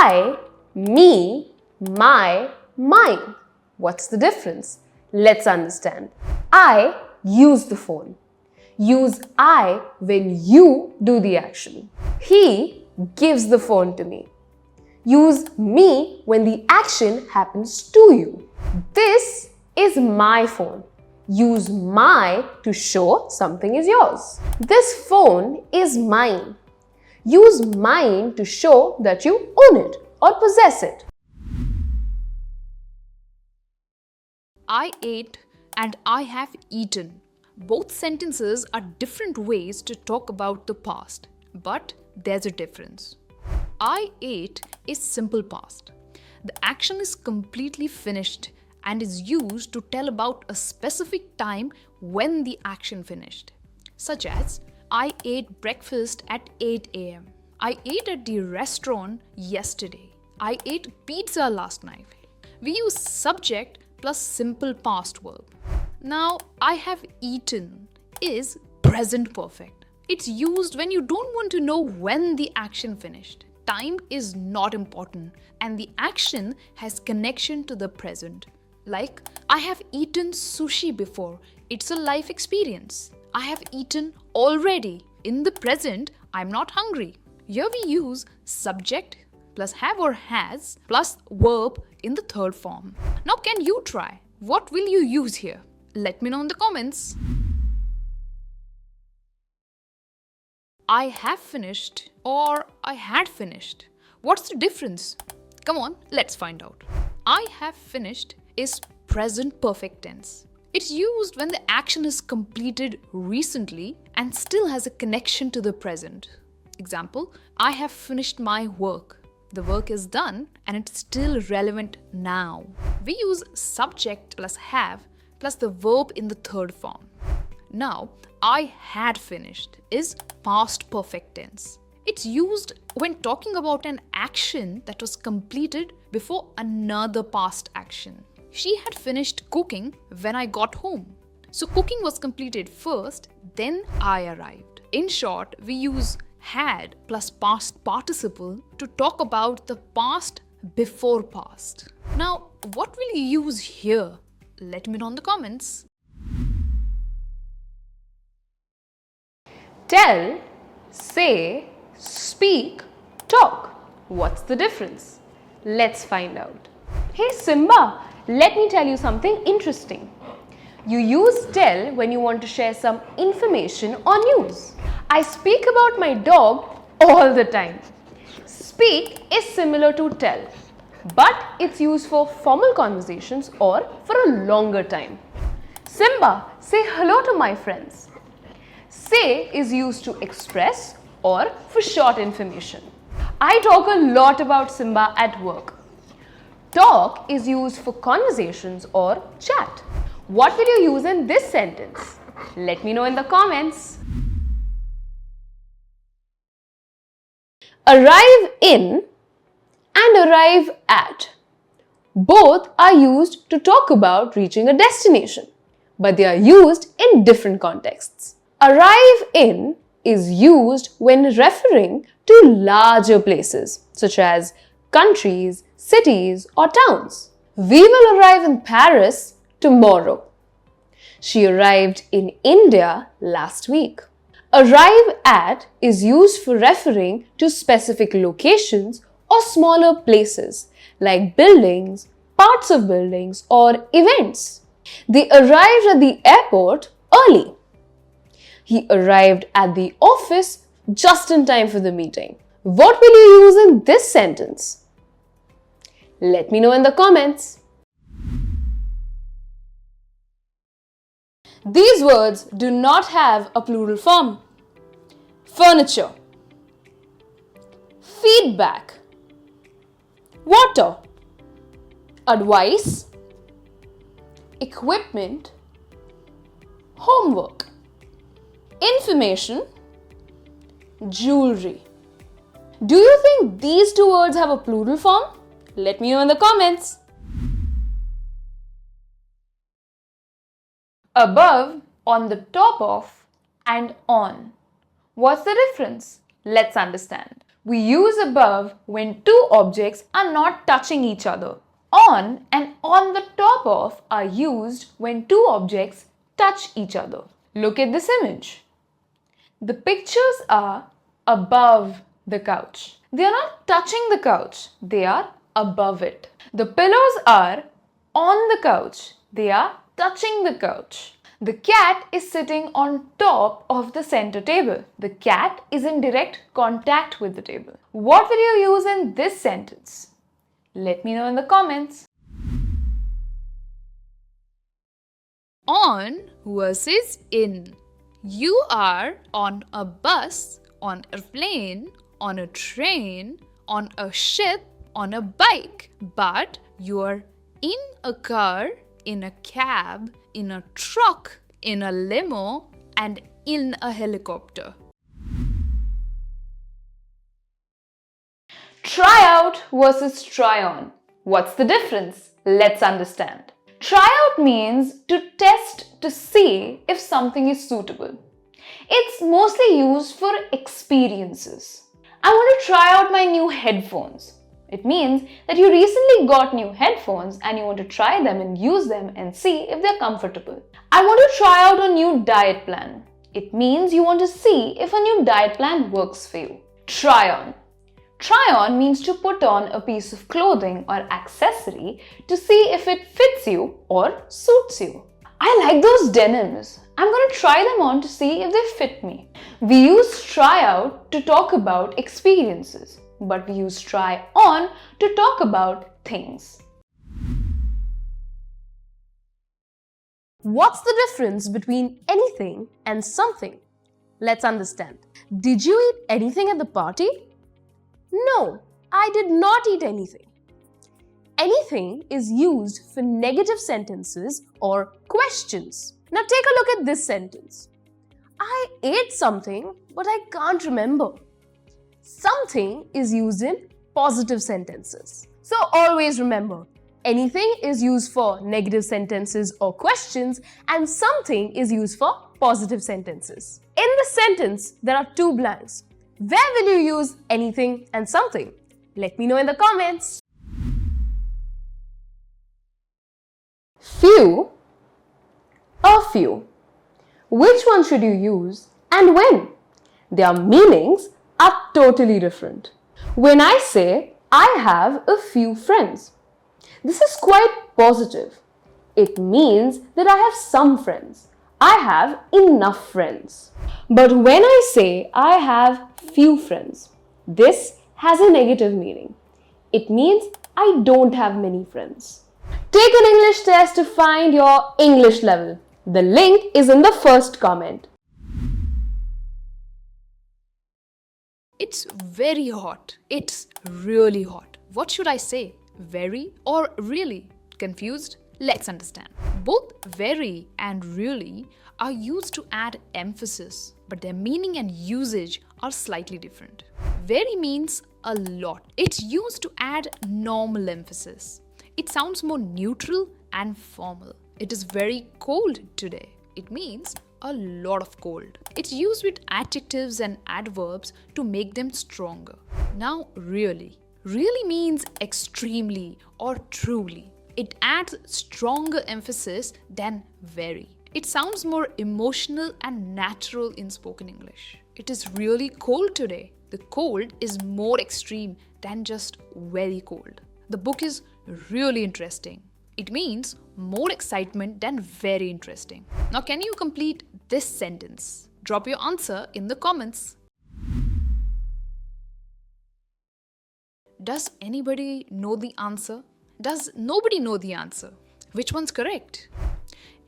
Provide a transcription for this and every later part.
I, me, my, mine. What's the difference? Let's understand. I use the phone. Use I when you do the action. He gives the phone to me. Use me when the action happens to you. This is my phone. Use my to show something is yours. This phone is mine. Use mine to show that you own it or possess it. I ate and I have eaten. Both sentences are different ways to talk about the past, but there's a difference. I ate is simple past. The action is completely finished and is used to tell about a specific time when the action finished, such as I ate breakfast at 8 a.m. I ate at the restaurant yesterday. I ate pizza last night. We use subject plus simple past verb. Now, I have eaten is present perfect. It's used when you don't want to know when the action finished. Time is not important and the action has connection to the present. Like, I have eaten sushi before. It's a life experience. I have eaten already. In the present, I'm not hungry. Here we use subject plus have or has plus verb in the third form. Now, can you try? What will you use here? Let me know in the comments. I have finished or I had finished. What's the difference? Come on, let's find out. I have finished is present perfect tense. It's used when the action is completed recently and still has a connection to the present. Example, I have finished my work. The work is done and it's still relevant now. We use subject plus have plus the verb in the third form. Now, I had finished is past perfect tense. It's used when talking about an action that was completed before another past action. She had finished cooking when I got home. So cooking was completed first, then I arrived. In short, we use had plus past participle to talk about the past before past. Now, what will you use here? Let me know in the comments. Tell, say, speak, talk. What's the difference? Let's find out. Hey Simba, let me tell you something interesting. You use tell when you want to share some information or news. I speak about my dog all the time. Speak is similar to tell, but it's used for formal conversations or for a longer time. Simba, say hello to my friends. Say is used to express or for short information. I talk a lot about Simba at work. Talk is used for conversations or chat. What will you use in this sentence? Let me know in the comments. Arrive in and arrive at. Both are used to talk about reaching a destination, but they are used in different contexts. Arrive in is used when referring to larger places, such as countries, cities, or towns. We will arrive in Paris tomorrow. She arrived in India last week. Arrive at is used for referring to specific locations or smaller places like buildings, parts of buildings, or events. They arrived at the airport early. He arrived at the office just in time for the meeting. What will you use in this sentence? Let me know in the comments. These words do not have a plural form. Furniture, feedback, water, advice, equipment, homework, information, jewelry. Do you think these two words have a plural form? Let me know in the comments. Above, on the top of, and on. What's the difference? Let's understand. We use above when two objects are not touching each other. On and on the top of are used when two objects touch each other. Look at this image. The pictures are above the couch. They are not touching the couch, they are above it. The pillows are on the couch. They are touching the couch. The cat is sitting on top of the center table. The cat is in direct contact with the table. What will you use in this sentence? Let me know in the comments. On versus in. You are on a bus, on a plane, on a train, on a ship, on a bike, but you are in a car, in a cab, in a truck, in a limo, and in a helicopter. Try out versus try on. What's the difference? Let's understand. Try out means to test to see if something is suitable. It's mostly used for experiences. I want to try out my new headphones. It means that you recently got new headphones and you want to try them and use them and see if they're comfortable. I want to try out a new diet plan. It means you want to see if a new diet plan works for you. Try on. Try on means to put on a piece of clothing or accessory to see if it fits you or suits you. I like those denims. I'm going to try them on to see if they fit me. We use try out to talk about experiences, but we use try on to talk about things. What's the difference between anything and something? Let's understand. Did you eat anything at the party? No, I did not eat anything. Anything is used for negative sentences or questions. Now take a look at this sentence. I ate something, but I can't remember. Something is used in positive sentences. So always remember, anything is used for negative sentences or questions and something is used for positive sentences. In the sentence, there are two blanks. Where will you use anything and something? Let me know in the comments. Few, a few. Which one should you use and when? Their meanings are totally different. When I say, I have a few friends, this is quite positive. It means that I have some friends. I have enough friends. But when I say, I have few friends, this has a negative meaning. It means I don't have many friends. Take an English test to find your English level. The link is in the first comment. It's very hot. It's really hot. What should I say? Very or really? Confused? Let's understand. Both very and really are used to add emphasis, but their meaning and usage are slightly different. Very means a lot. It's used to add normal emphasis. It sounds more neutral and formal. It is very cold today. It means a lot of cold. It's used with adjectives and adverbs to make them stronger. Now, really. Really means extremely or truly. It adds stronger emphasis than very. It sounds more emotional and natural in spoken English. It is really cold today. The cold is more extreme than just very cold. The book is really interesting. It means more excitement than very interesting. Now, can you complete this sentence? Drop your answer in the comments. Does anybody know the answer? Does nobody know the answer? Which one's correct?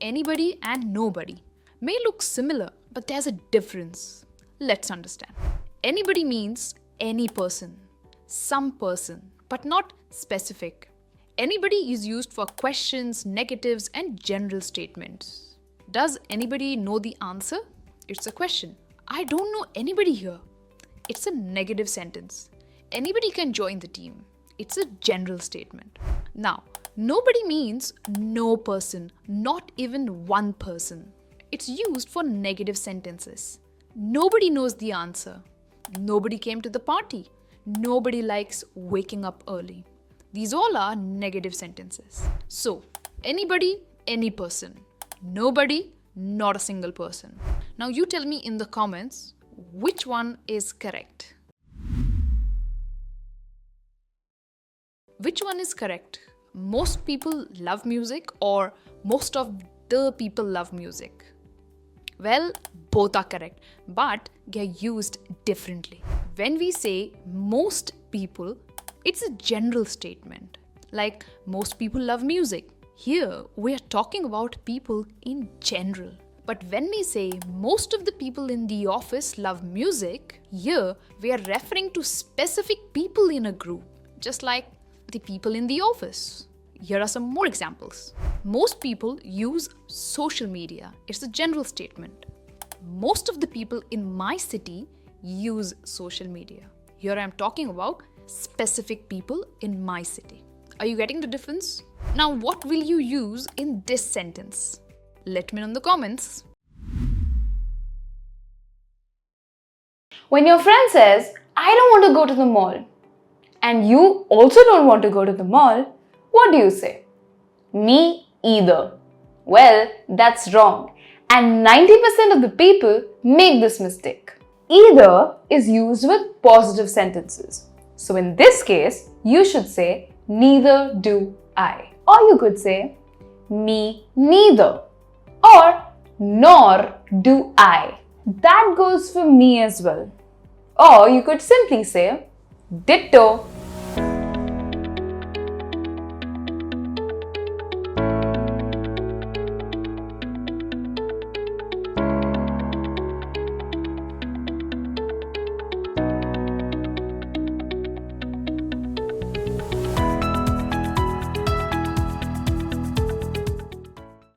Anybody and nobody may look similar, but there's a difference. Let's understand. Anybody means any person, some person, but not specific. Anybody is used for questions, negatives, and general statements. Does anybody know the answer? It's a question. I don't know anybody here. It's a negative sentence. Anybody can join the team. It's a general statement. Now, nobody means no person, not even one person. It's used for negative sentences. Nobody knows the answer. Nobody came to the party. nobody likes waking up early. These all are negative sentences. So, anybody, any person. Nobody, not a single person. Now you tell me in the comments which one is correct. Which one is correct? Most people love music or most of the people love music? Well, both are correct, but they are used differently. When we say most people, it's a general statement. Like most people love music. Here, we are talking about people in general. But when we say most of the people in the office love music, here we are referring to specific people in a group, just like the people in the office. Here are some more examples. Most people use social media. It's a general statement. Most of the people in my city use social media. Here I am talking about specific people in my city. Are you getting the difference? Now, what will you use in this sentence? Let me know in the comments. When your friend says, I don't want to go to the mall, and you also don't want to go to the mall, what do you say? Me either. Well, that's wrong. And 90% of the people make this mistake. Either is used with positive sentences. So in this case, you should say, neither do I. Or you could say, me neither. Or, nor do I. That goes for me as well. Or you could simply say, ditto.